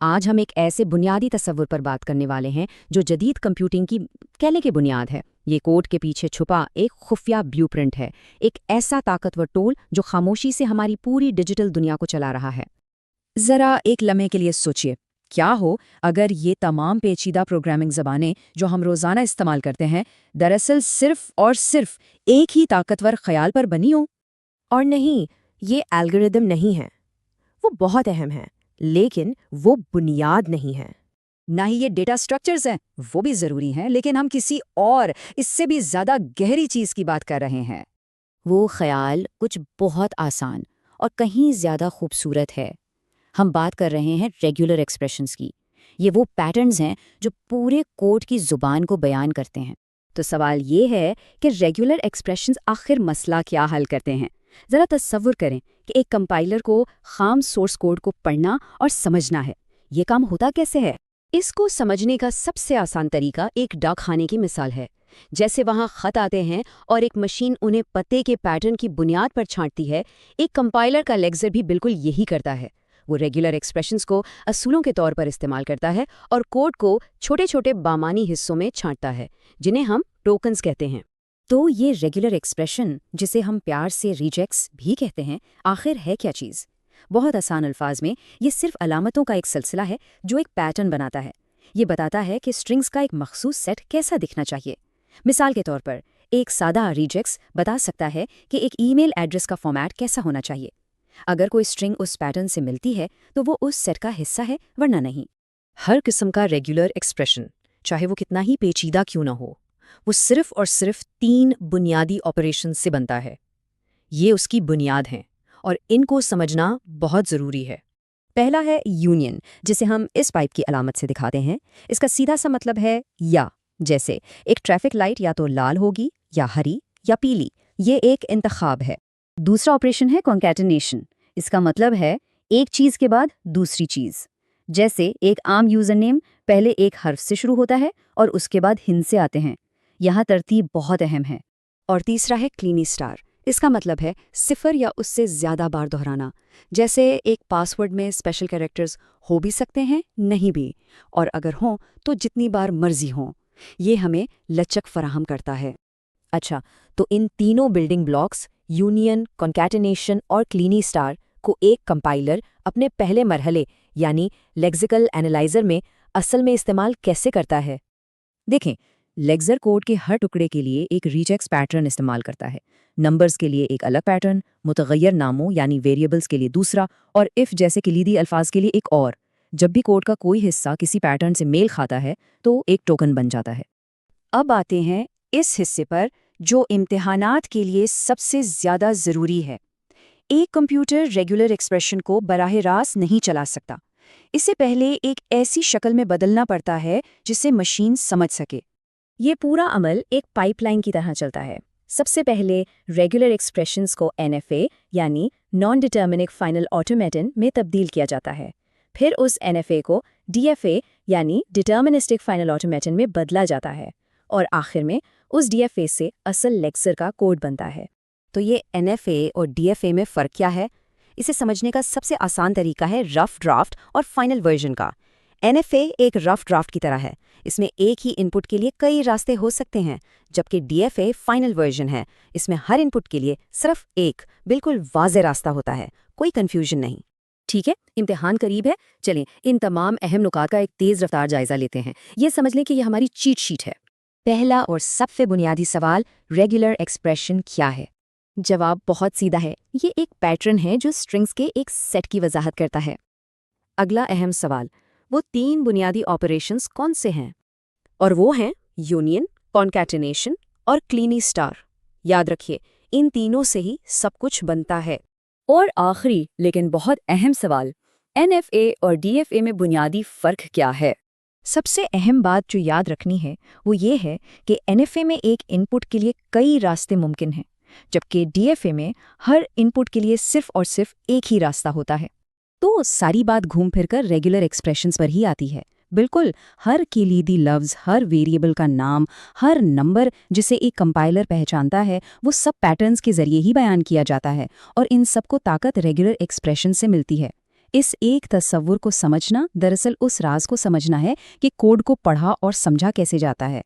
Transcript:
आज हम एक ऐसे बुनियादी तस्वुर पर बात करने वाले हैं जो जदीद कंप्यूटिंग की कहने की बुनियाद है। ये कोड के पीछे छुपा एक खुफिया ब्लूप्रिंट है, एक ऐसा ताकतवर टूल जो खामोशी से हमारी पूरी डिजिटल दुनिया को चला रहा है। ज़रा एक लम्हे के लिए सोचिए, क्या हो अगर ये तमाम पेचीदा प्रोग्रामिंग ज़बानें जो हम रोज़ाना इस्तेमाल करते हैं, दरअसल सिर्फ और सिर्फ एक ही ताकतवर ख्याल पर बनी हो। और नहीं, ये एल्गोरिदम नहीं है। वो बहुत अहम है, लेकिन वो बुनियाद नहीं है। ना ही ये डेटा स्ट्रक्चर्स हैं, वो भी ज़रूरी हैं, लेकिन हम किसी और इससे भी ज़्यादा गहरी चीज़ की बात कर रहे हैं। वो ख्याल कुछ बहुत आसान और कहीं ज़्यादा खूबसूरत है। हम बात कर रहे हैं रेगुलर एक्सप्रेशंस की। ये वो पैटर्न्स हैं जो पूरे कोड की ज़ुबान को बयान करते हैं। तो सवाल ये है कि रेगुलर एक्सप्रेशंस आखिर मसला क्या हल करते हैं। ज़रा तस्वुर करें कि एक कंपाइलर को खाम सोर्स कोड को पढ़ना और समझना है। ये काम होता कैसे है? इसको समझने का सबसे आसान तरीका एक डाकखाने की मिसाल है। जैसे वहाँ खत आते हैं और एक मशीन उन्हें पते के पैटर्न की बुनियाद पर छांटती है, एक कंपाइलर का लेक्चर भी बिल्कुल यही करता है। वो रेगुलर एक्सप्रेशंस को असूलों के तौर पर इस्तेमाल करता है और कोड को छोटे छोटे बामानी हिस्सों में छांटता है, जिन्हें हम टोकन्स कहते हैं। तो ये रेगुलर एक्सप्रेशन, जिसे हम प्यार से रिजेक्ट्स भी कहते हैं, आखिर है क्या चीज़? बहुत आसान अल्फाज में ये सिर्फ अलामतों का एक सिलसिला है जो एक पैटर्न बनाता है। ये बताता है कि स्ट्रिंग्स का एक मखसूस सेट कैसा दिखना चाहिए। मिसाल के तौर पर एक सादा रिजेक्ट्स बता सकता है कि एक ईमेल एड्रेस का फॉर्मेट कैसा होना चाहिए। अगर कोई स्ट्रिंग उस पैटर्न से मिलती है तो वो उस सेट का हिस्सा है, वरना नहीं। हर किस्म का रेगुलर एक्सप्रेशन, चाहे वो कितना ही पेचीदा क्यों ना हो, वो सिर्फ और सिर्फ 3 बुनियादी ऑपरेशन से बनता है। ये उसकी बुनियाद हैं और इनको समझना बहुत ज़रूरी है। पहला है यूनियन, जिसे हम इस पाइप की अलामत से दिखाते हैं। इसका सीधा सा मतलब है या। जैसे एक ट्रैफिक लाइट या तो लाल होगी या हरी या पीली, ये एक इंतखाब है। दूसरा ऑपरेशन है कॉन्कैटिनेशन। इसका मतलब है एक चीज़ के बाद दूसरी चीज़। जैसे एक आम यूज़र नेम पहले एक हर्फ से शुरू होता है और उसके बाद हिंद से आते हैं। यहाँ तरतीब बहुत अहम है। और तीसरा है क्लीनी स्टार। इसका मतलब है 0 या उससे ज़्यादा बार दोहराना। जैसे एक पासवर्ड में स्पेशल कैरेक्टर्स हो भी सकते हैं, नहीं भी, और अगर हों तो जितनी बार मर्जी हों। ये हमें लचक फराहम करता है। अच्छा, तो इन तीनों बिल्डिंग ब्लॉक्स यूनियन, कॉन्कैटिनेशन और क्लीनी स्टार को एक कंपाइलर अपने पहले मरहले यानी लेक्सिकल एनालाइजर में असल में इस्तेमाल कैसे करता है? देखें, लेक्सर कोड के हर टुकड़े के लिए एक रीजेक्स पैटर्न इस्तेमाल करता है। नंबर्स के लिए एक अलग पैटर्न, मुतगय्यर नामों यानी वेरिएबल्स के लिए दूसरा, और इफ जैसे कलीदी अल्फाज के लिए एक और। जब भी कोड का कोई हिस्सा किसी पैटर्न से मेल खाता है तो एक टोकन बन जाता है। अब आते हैं इस हिस्से पर जो इम्तिहानात के लिए सबसे ज़्यादा ज़रूरी है। एक कंप्यूटर रेगुलर एक्सप्रेशन को बराह रास्त नहीं चला सकता। इससे पहले एक ऐसी शक्ल में बदलना पड़ता है जिसे मशीन समझ सके। ये पूरा अमल एक पाइपलाइन की तरह चलता है। सबसे पहले रेगुलर एक्सप्रेशंस को NFA यानी नॉन डिटर्मिनिक फाइनल ऑटोमेटन में तब्दील किया जाता है। फिर उस NFA को DFA यानी डिटर्मिनिस्टिक फाइनल ऑटोमेटन में बदला जाता है, और आखिर में उस DFA से असल लेक्सर का कोड बनता है। तो ये NFA और DFA में फ़र्क क्या है? इसे समझने का सबसे आसान तरीका है रफ ड्राफ्ट और फाइनल वर्जन का। NFA एक रफ ड्राफ्ट की तरह है। इसमें एक ही इनपुट के लिए कई रास्ते हो सकते हैं, जबकि DFA फाइनल वर्जन है। इसमें हर इनपुट के लिए सिर्फ एक बिल्कुल वाज़ेह रास्ता होता है, कोई कन्फ्यूजन नहीं। ठीक है, इम्तिहान करीब है। चलें इन तमाम अहम नुकात का एक तेज़ रफ्तार जायजा लेते हैं। ये समझ लें कि ये हमारी चीट शीट है। पहला और सबसे बुनियादी सवाल, रेगुलर एक्सप्रेशन क्या है? जवाब बहुत सीधा है। ये एक पैटर्न है जो स्ट्रिंग्स के एक सेट की वजाहत करता है। अगला अहम सवाल, वो 3 बुनियादी ऑपरेशंस कौन से हैं? और वो हैं यूनियन, कॉन्कैटिनेशन और क्लीनी स्टार। याद रखिए, इन तीनों से ही सब कुछ बनता है। और आखिरी लेकिन बहुत अहम सवाल, NFA और DFA में बुनियादी फ़र्क क्या है? सबसे अहम बात जो याद रखनी है वो ये है कि NFA में एक इनपुट के लिए कई रास्ते मुमकिन हैं, जबकि DFA में हर इनपुट के लिए सिर्फ और सिर्फ एक ही रास्ता होता है। तो सारी बात घूम फिरकर रेगुलर एक्सप्रेशंस पर ही आती है। बिल्कुल, हर कलीदी लफ्ज़, हर वेरिएबल का नाम, हर नंबर जिसे एक कंपाइलर पहचानता है, वो सब पैटर्न्स के जरिए ही बयान किया जाता है, और इन सब को ताकत रेगुलर एक्सप्रेशन से मिलती है। इस एक तस्वुर को समझना दरअसल उस राज को समझना है कि कोड को पढ़ा और समझा कैसे जाता है।